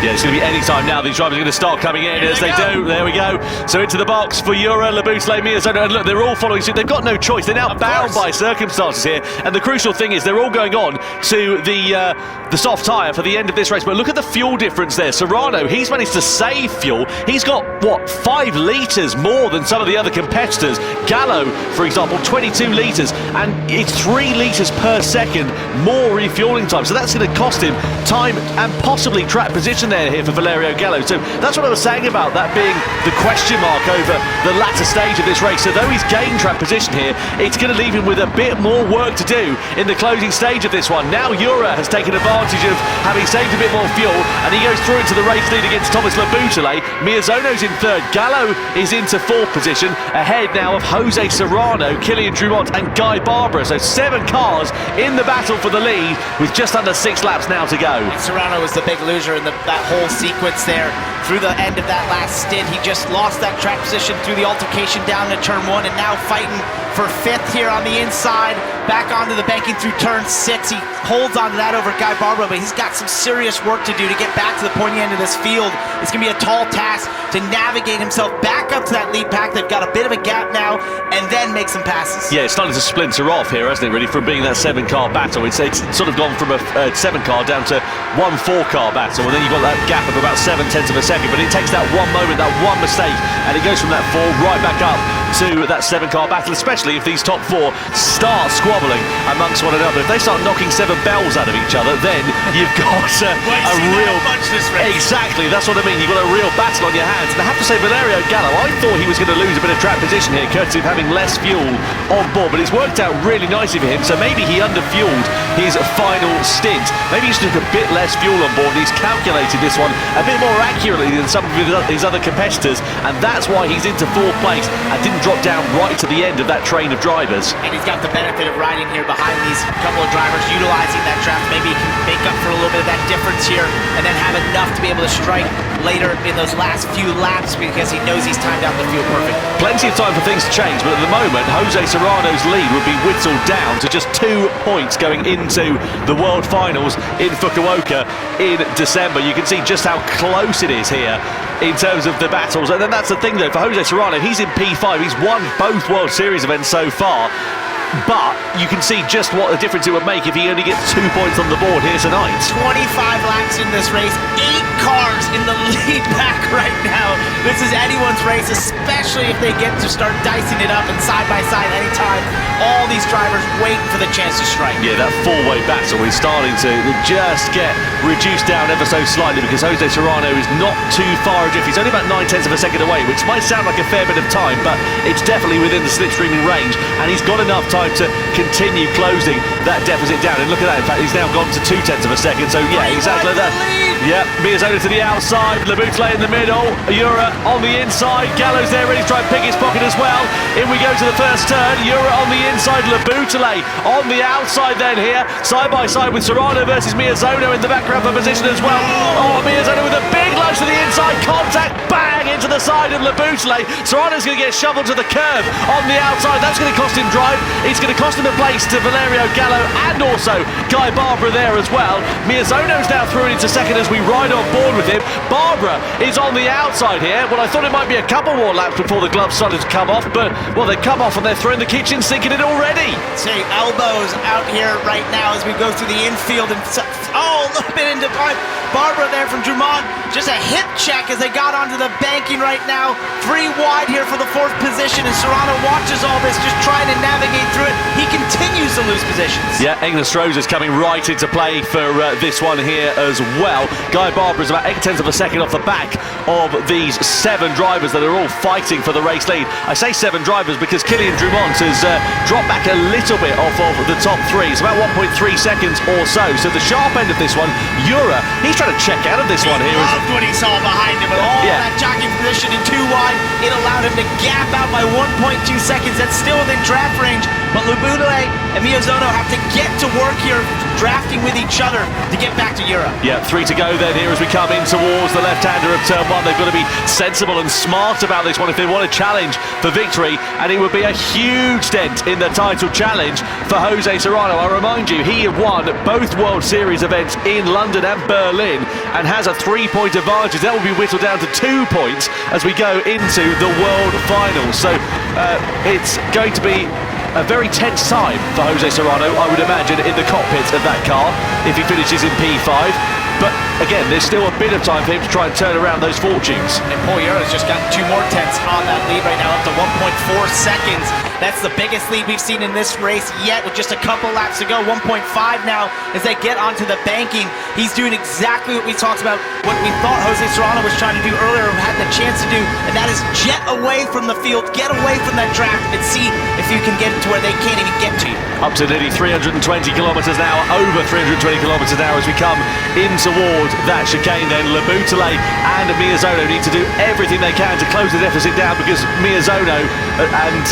Yeah, it's going to be any time now. These drivers are going to start coming in as they do. There we go. So into the box for Ura, Labutale, Miyazono, and look, they're all following suit. They've got no choice. They're now bound by circumstances here. And the crucial thing is they're all going on to the soft tyre for the end of this race. But look at the fuel difference there. Serrano, he's managed to save fuel. He's got, what, 5 litres more than some of the other competitors. Gallo, for example, 22 litres. And it's 3 litres per second more refuelling time. So that's going to cost him time and possibly track position there here for Valerio Gallo. So that's what I was saying about that being the question mark over the latter stage of this race. So though he's gained track position here, it's going to leave him with a bit more work to do in the closing stage of this one. Now Ura has taken advantage of having saved a bit more fuel, and he goes through into the race lead against Thomas Labutale. Miyazono's in 3rd. Gallo is into 4th position, ahead now of Jose Serrano, Kilian Drumont and Guy Barbara. So 7 cars in the battle for the lead with just under 6 laps now to go. And Serrano was the big loser in that whole sequence there. Through the end of that last stint, he just lost that track position through the altercation down to turn 1, and now fighting for 5th here on the inside, back onto the banking through turn 6. He holds on to that over Guy Barbara, but he's got some serious work to do to get back to the pointy end of this field. It's going to be a tall task to navigate himself back up to that lead pack. They've got a bit of a gap now, and then make some passes. Yeah, it's starting to splinter off here, hasn't it, really, from being that 7-car battle. It's sort of gone from a 7-car down to 1 4-car battle, and then you've got that gap of about 7/10 of a second, but it takes that one moment, that one mistake, and it goes from that 4 right back up to that 7-car battle, especially if these top 4 start squabbling amongst one another. If they start knocking 7 bells out of each other, then you've got a real... Exactly, that's what I mean. You've got a real battle on your hands. And I have to say, Valerio Gallo, I thought he was going to lose a bit of track position here, courtesy of having less fuel on board, but it's worked out really nicely for him. So maybe he underfueled his final stint. Maybe he just took a bit less fuel on board, and he's calculated this one a bit more accurately than some of his other competitors, and that's why he's into 4th place and didn't drop down right to the end of that train of drivers. And he's got the benefit of riding here behind these couple of drivers, utilizing that draft. Maybe he can make up for a little bit of that difference here and then have enough to be able to strike later in those last few laps because he knows he's timed out the field perfect. Plenty of time for things to change, but at the moment, Jose Serrano's lead would be whittled down to just 2 points going into the World Finals in Fukuoka in December. You can see just how close it is here in terms of the battles. And then that's the thing, though, for Jose Serrano, he's in P5. He's won both World Series events so far. But you can see just what a difference it would make if he only gets 2 points on the board here tonight. 25 laps in this race, 8 cars in the lead back right now. This is anyone's race, especially if they get to start dicing it up and side by side anytime. All these drivers waiting for the chance to strike. Yeah, that four-way battle is starting to just get reduced down ever so slightly because Jose Serrano is not too far adrift. He's only about 9/10 of a second away, which might sound like a fair bit of time, but it's definitely within the slipstreaming range, and he's got enough time to continue closing that deficit down. And look at that, in fact, he's now gone to 2/10 of a second, so yeah, exactly that. Yeah, Miyazono to the outside, Laboutelet in the middle, Jura on the inside, Gallo's there ready to try and pick his pocket as well. In we go to the first turn, Jura on the inside, Laboutelet on the outside then here, side by side with Serrano versus Miyazono in the background for position as well. Oh, Miyazono with a big lunge to the inside, contact, bang, into the side of Laboutelet. Serrano's going to get shoveled to the curb on the outside, that's going to cost him drive. It's going to cost him a place to Valerio Gallo and also Guy Barbara there as well. Miyazono's now through into second as we ride on board with him. Barbara is on the outside here. Well, I thought it might be a couple more laps before the gloves started to come off, but, well, they come off and they're throwing the kitchen sink in it already. Say elbows out here right now as we go through the infield and oh, a little bit into Barbara there from Drummond. Just a hip check as they got onto the banking right now. 3 wide here for the 4th position, and Serrano watches all this, just trying to navigate through it. He continues to lose positions. Yeah, England-Stroza's coming right into play for this one here as well. Guy Barbara is about 8/10 of a second off the back of these 7 drivers that are all fighting for the race lead. I say 7 drivers because Kylian Drummond has dropped back a little bit off of the top 3. It's about 1.3 seconds or so. So the sharp end of this one, Jura, he's trying to check out of this one here. He loved what he saw behind him. All that jockey position in 2 wide, it allowed him to gap out by 1.2 seconds. That's still within draft range, but Laboutelet and Miyazono have to get to work here, drafting with each other to get back to Europe. Yeah, 3 to go then here as we come in towards the left-hander of turn 1. They've got to be sensible and smart about this one if they want to challenge for victory, and it would be a huge dent in the title challenge for Jose Serrano. I remind you, he had won both World Series events in London and Berlin and has a 3-point advantage. That will be whittled down to 2 points as we go into the World Finals. So it's going to be a very tense time for Jose Serrano, I would imagine, in the cockpit of that car if he finishes in P5. But again, there's still a bit of time for him to try and turn around those fortunes. And Paul Jura's just got 2 more tenths on that lead right now, up to 1.4 seconds. That's the biggest lead we've seen in this race yet, with just a couple laps to go. 1.5 now as they get onto the banking. He's doing exactly what we talked about, what we thought Jose Serrano was trying to do earlier, had the chance to do, and that is jet away from the field, get away from that draft, and see if you can get to where they can't even get to you. Up to nearly 320 kilometres an hour, over 320 kilometres an hour as we come in toward that chicane then. Laboutelet and Miyazono need to do everything they can to close the deficit down because Miyazono and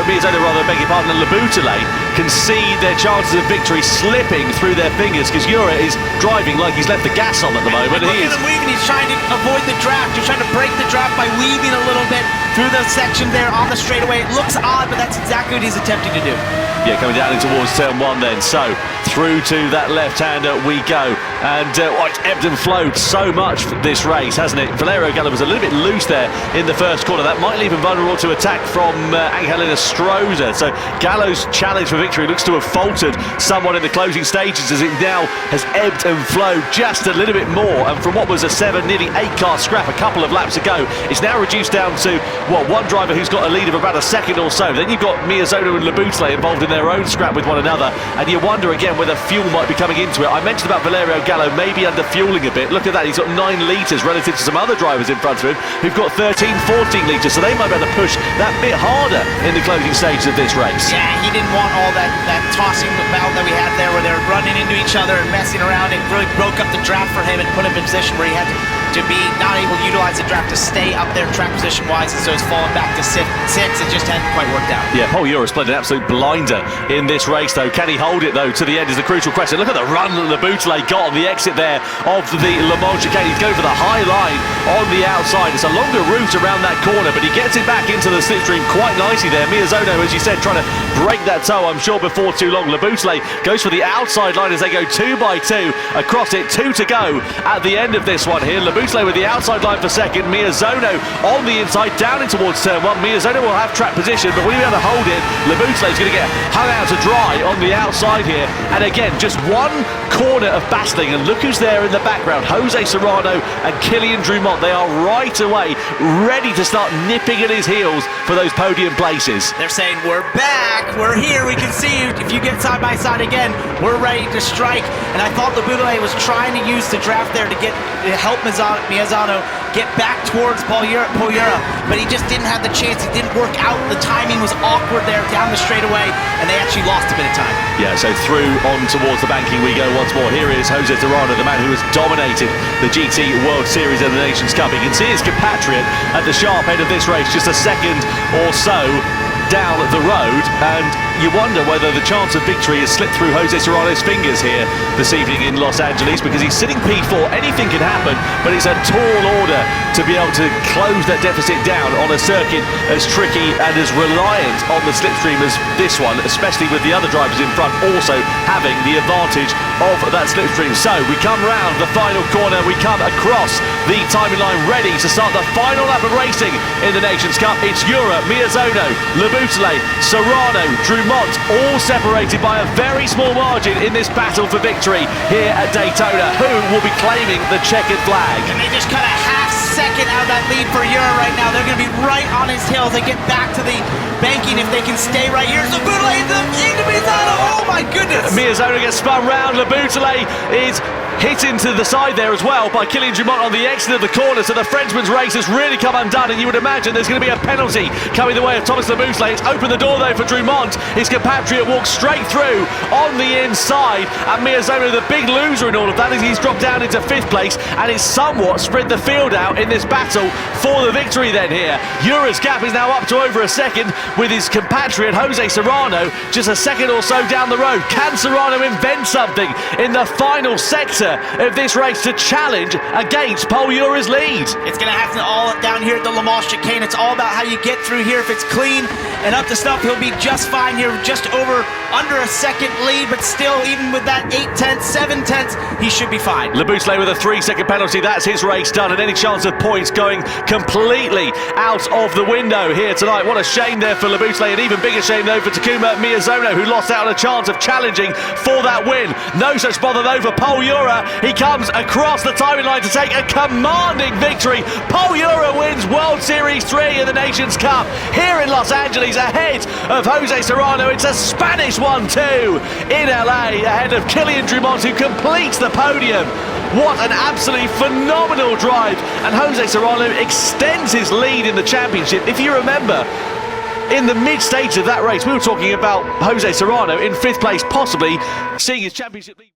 Miyazono rather, beg your pardon, and Laboutelet can see their chances of victory slipping through their fingers because Jura is driving like he's left the gas on at the moment. Look at him weaving, he's trying to avoid the draft. He's trying to break the draft by weaving a little bit through the section there on the straightaway. It looks odd, but that's exactly what he's attempting to do. Yeah, coming down in towards turn 1 then. So through to that left-hander we go. And it's ebbed and flowed so much for this race, hasn't it? Valerio Gallo was a little bit loose there in the first corner. That might leave him vulnerable to attack from Angelina Stroza. So Gallo's challenge for victory looks to have faltered somewhat in the closing stages as it now has ebbed and flowed just a little bit more. And from what was a 7, nearly 8-car scrap a couple of laps ago, it's now reduced down to, what, one driver who's got a lead of about a second or so. Then you've got Miyazono and Laboutelet involved in their own scrap with one another, and you wonder again whether fuel might be coming into it. I mentioned about Valerio Gallo maybe under fueling a bit. Look at that, he's got 9 litres relative to some other drivers in front of him who've got 13, 14 litres, so they might be able to push that bit harder in the closing stages of this race. Yeah, he didn't want all that tossing about that we had there where they're running into each other and messing around. It really broke up the draft for him and put him in a position where he had to to be not able to utilize the draft to stay up there track position wise, and so it's fallen back to sixth. It just hadn't quite worked out. Yeah, Paul Ura's played an absolute blinder in this race though. Can he hold it though to the end is the crucial question. Look at the run that Laboutele got on the exit there of the Le Mans chicane. He's going for the high line on the outside. It's a longer route around that corner, but he gets it back into the slipstream quite nicely there. Miyazono, as you said, trying to break that toe, I'm sure, before too long. Laboutele goes for the outside line as they go 2 by 2 across it. 2 to go at the end of this one here. Laboutele with the outside line for second. Miyazono on the inside down in towards turn 1. Miyazono will have track position, but will he be able to hold it? Laboutele's going to get hung out to dry on the outside here. And again, just one corner of battling, and look who's there in the background. Jose Serrano and Kylian Drumont. They are right away ready to start nipping at his heels for those podium places. They're saying, we're back, we're here, we can see you. If you get side by side again, we're ready to strike. And I thought Laboutele was trying to use the draft there to help Miyazono get back towards Paul Ura, but he just didn't have the chance. It didn't work out. The timing was awkward there down the straightaway, and they actually lost a bit of time. Yeah, so through on towards the banking we go once more. Here is Jose Serrano, the man who has dominated the GT World Series and the Nations Cup. You can see his compatriot at the sharp end of this race, just a second or so down the road, and you wonder whether the chance of victory has slipped through Jose Serrano's fingers here this evening in Los Angeles, because he's sitting P4. Anything can happen, but it's a tall order to be able to close that deficit down on a circuit as tricky and as reliant on the slipstream as this one, especially with the other drivers in front also having the advantage of that slipstream. So we come round the final corner, we come across the timing line ready to start the final lap of racing in the Nations Cup. It's Ura, Miyazono, Laboutele, Serrano, Drumont, all separated by a very small margin in this battle for victory here at Daytona. Who will be claiming the checkered flag? And they just cut a half second out of that lead for Ura right now. They're going to be right on his heels. They get back to the banking if they can stay right here. Laboutele into Miyazono. Oh my goodness! Miyazono gets spun round. Laboutele is hit into the side there as well by Kylian Drumont on the exit of the corner, so the Frenchman's race has really come undone, and you would imagine there's going to be a penalty coming the way of Thomas Laboutele. It's opened the door though for Drumont. His compatriot walks straight through on the inside, and Miyazono, the big loser in all of that, is he's dropped down into 5th place, and it's somewhat spread the field out in this battle for the victory then here. Ura's gap is now up to over a second, with his compatriot Jose Serrano just a second or so down the road. Can Serrano invent something in the final sector of this race to challenge against Paul Ura's lead? It's going to happen all down here at the Le Mans chicane. It's all about how you get through here. If it's clean and up to snuff, he'll be just fine here, just under a second lead, but still, even with that 8/10, 7/10, he should be fine. Laboutele with a 3-second penalty. That's his race done, and any chance of points going completely out of the window here tonight. What a shame there for Laboutele, and even bigger shame though for Takuma Miyazono, who lost out on a chance of challenging for that win. No such bother though for Paul Ura. He comes across the timing line to take a commanding victory. Paul Ura wins World Series 3 in the Nations Cup here in Los Angeles ahead of Jose Serrano. It's a Spanish 1-2 in LA ahead of Kylian Drumont, who completes the podium. What an absolutely phenomenal drive, and Jose Serrano extends his lead in the championship. If you remember, in the mid-stage of that race, we were talking about Jose Serrano in 5th place, possibly seeing his championship lead.